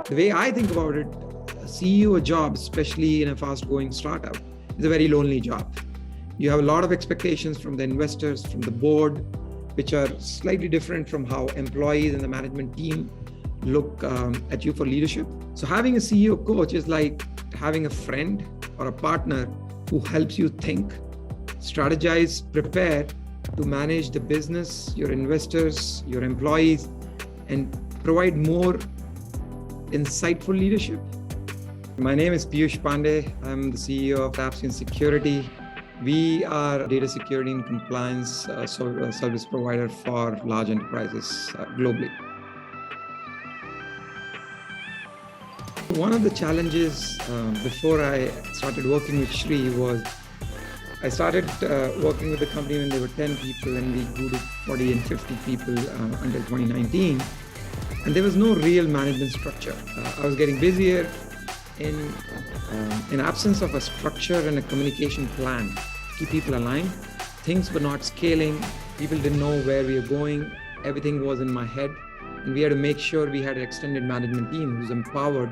The way I think about it, a CEO job, especially in a fast-growing startup, is a very lonely job. You have a lot of expectations from the investors, from the board, which are slightly different from how employees and the management team look at you for leadership. So having a CEO coach is like having a friend or a partner who helps you think, strategize, prepare to manage the business, your investors, your employees, and provide more insightful leadership. My name is Piyush Pandey. I'm the CEO of Appsian Security. We are a data security and compliance service provider for large enterprises globally. One of the challenges before I started working with Shri was I started working with the company when there were 10 people and we grew to 40 and 50 people until 2019. And there was no real management structure. I was getting busier in absence of a structure and a communication plan to keep people aligned. Things were not scaling. People didn't know where we were going. Everything was in my head. And we had to make sure we had an extended management team who's empowered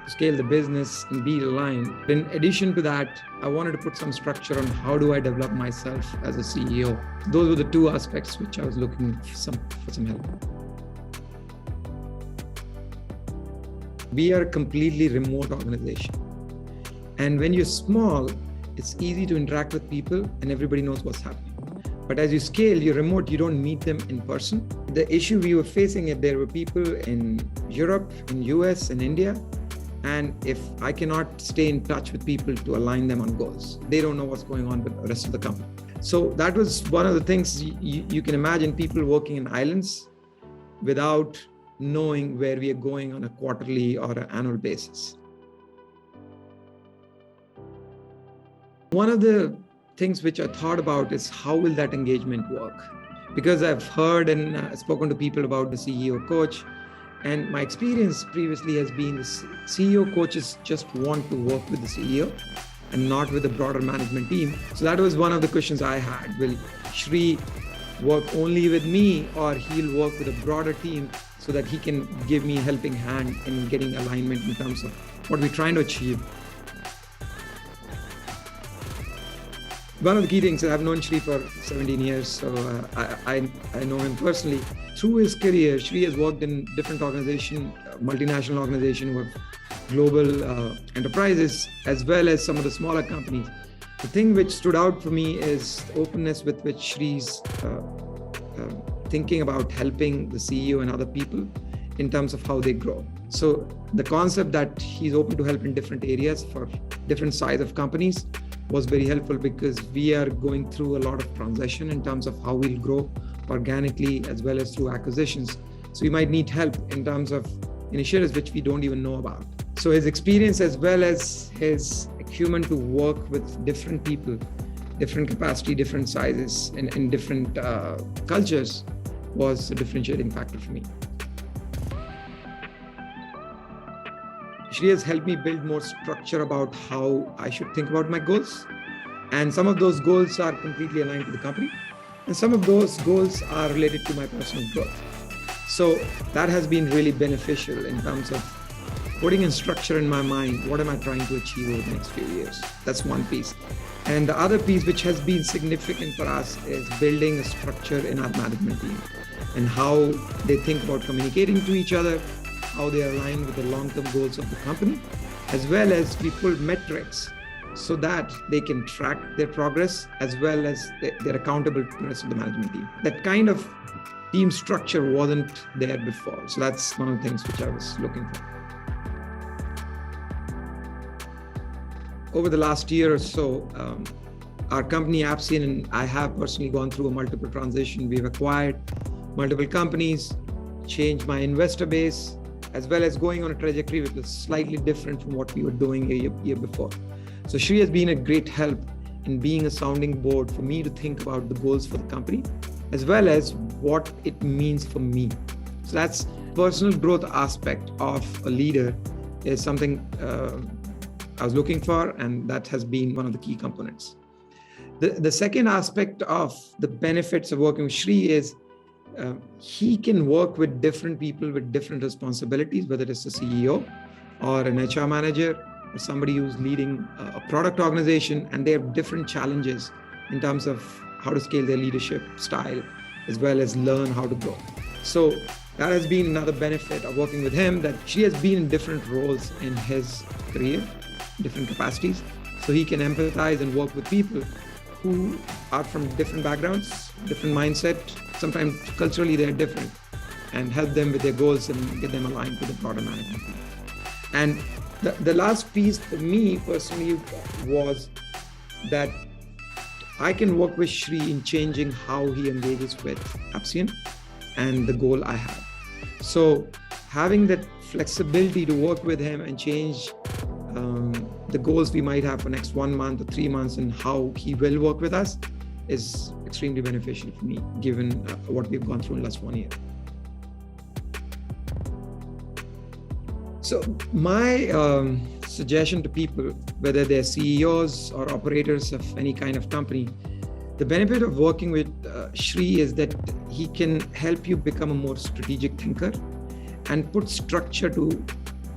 to scale the business and be aligned. In addition to that, I wanted to put some structure on how do I develop myself as a CEO. Those were the two aspects which I was looking for some help. We are a completely remote organization. And when you're small, it's easy to interact with people and everybody knows what's happening. But as you scale, you're remote, you don't meet them in person. The issue we were facing is there were people in Europe, in US, and India. And if I cannot stay in touch with people to align them on goals, they don't know what's going on with the rest of the company. So that was one of the things you can imagine, people working in islands without knowing where we are going on a quarterly or an annual basis. One of the things which I thought about is how will that engagement work? Because I've heard and spoken to people about the CEO coach, and my experience previously has been the CEO coaches just want to work with the CEO and not with the broader management team. So that was one of the questions I had. Will Shri work only with me, or he'll work with a broader team so that he can give me a helping hand in getting alignment in terms of what we're trying to achieve? One of the key things, I've known Shri for 17 years, so I know him personally. Through his career, Shri has worked in different organizations, multinational organizations with global enterprises, as well as some of the smaller companies. The thing which stood out for me is the openness with which Shri's thinking about helping the CEO and other people in terms of how they grow. So the concept that he's open to help in different areas for different size of companies was very helpful, because we are going through a lot of transition in terms of how we'll grow organically as well as through acquisitions. So we might need help in terms of initiatives which we don't even know about. So his experience as well as his acumen to work with different people, different capacity, different sizes, and different cultures was a differentiating factor for me. Shri has helped me build more structure about how I should think about my goals. And some of those goals are completely aligned to the company. And some of those goals are related to my personal growth. So that has been really beneficial in terms of putting in structure in my mind. What am I trying to achieve over the next few years? That's one piece. And the other piece which has been significant for us is building a structure in our management team and how they think about communicating to each other, how they align with the long-term goals of the company, as well as we pull metrics so that they can track their progress, as well as they're accountable to the rest of the management team. That kind of team structure wasn't there before. So that's one of the things which I was looking for. Over the last year or so, our company Appsian and I have personally gone through a multiple transition. We've acquired multiple companies, changed my investor base, as well as going on a trajectory which was slightly different from what we were doing a year before. So Shri has been a great help in being a sounding board for me to think about the goals for the company, as well as what it means for me. So that's personal growth aspect of a leader is something I was looking for, and that has been one of the key components. The second aspect of the benefits of working with Shri is he can work with different people with different responsibilities, whether it's a CEO or an HR manager or somebody who's leading a product organization, and they have different challenges in terms of how to scale their leadership style, as well as learn how to grow. So that has been another benefit of working with him, that she has been in different roles in his career, different capacities. So he can empathize and work with people who are from different backgrounds, different mindset. Sometimes culturally they're different, and help them with their goals and get them aligned with the broader management. And the last piece for me personally was that I can work with Shri in changing how he engages with Appsian and the goal I have. So having that flexibility to work with him and change the goals we might have for next 1 month or 3 months and how he will work with us is extremely beneficial for me, given what we've gone through in the last 1 year. So my suggestion to people, whether they're CEOs or operators of any kind of company, the benefit of working with Shri is that he can help you become a more strategic thinker and put structure to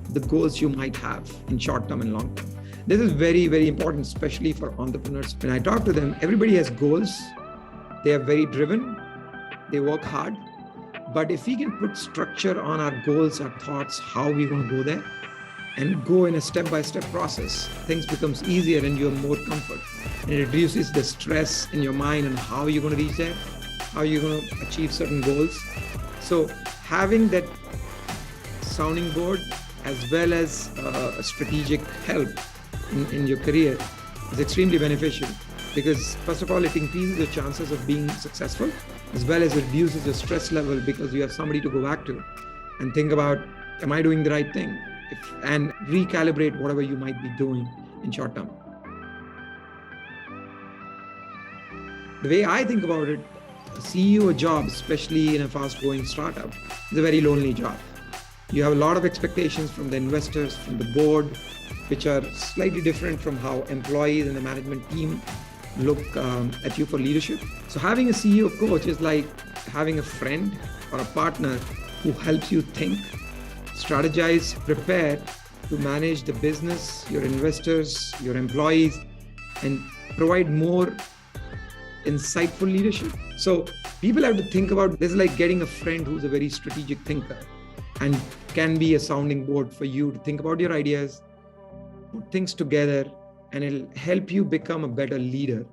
the goals you might have in short term and long term. This is very, very important, especially for entrepreneurs. When I talk to them, everybody has goals. They are very driven. They work hard. But if we can put structure on our goals, our thoughts, how we're going to go there, and go in a step-by-step process, things becomes easier and you have more comfort. And it reduces the stress in your mind and how you're going to reach there, how you're going to achieve certain goals. So having that sounding board as well as a strategic help in your career is extremely beneficial, because first of all, it increases your chances of being successful, as well as it reduces your stress level because you have somebody to go back to and think about, am I doing the right thing? And recalibrate whatever you might be doing in short term. The way I think about it, a CEO job, especially in a fast-growing startup, is a very lonely job. You have a lot of expectations from the investors, from the board, which are slightly different from how employees and the management team look at you for leadership. So having a CEO coach is like having a friend or a partner who helps you think, strategize, prepare to manage the business, your investors, your employees, and provide more insightful leadership. So people have to think about this, like getting a friend who's a very strategic thinker and can be a sounding board for you to think about your ideas, put things together, and it'll help you become a better leader